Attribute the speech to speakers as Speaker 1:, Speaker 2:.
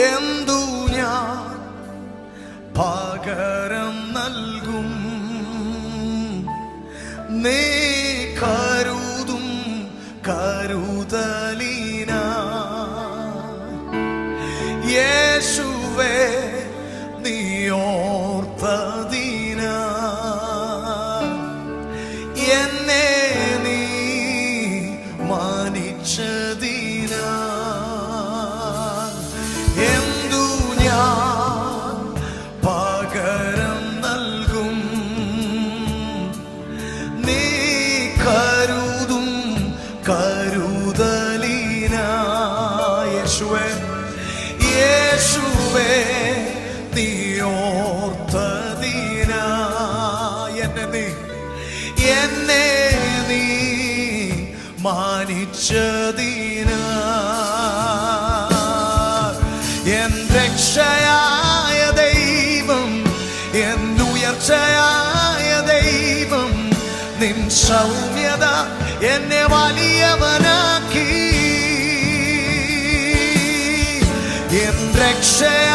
Speaker 1: എന്തു ഞാൻ പകരം നൽകും? നീ കരുതും കരുതലിന യേശുവേ, നീ ഓർത്തതിന എന്നെ നീ മാനിച്ചതിന എന്തു ഞാൻ പകരം നൽകും? നീ കരുതും കരുതലിന യേശുവേ, യേശുവേ, നീ ഓർത്തതിന എന്നെ നീ മാനിച്ചതിന എൻ രക്ഷയായ ദൈവം, എൻ ഉയർച്ചയായ ദൈവം, നിൻ സൗമ്യത എന്നെ വലിയവനാക്കി. എൻ രക്ഷയായ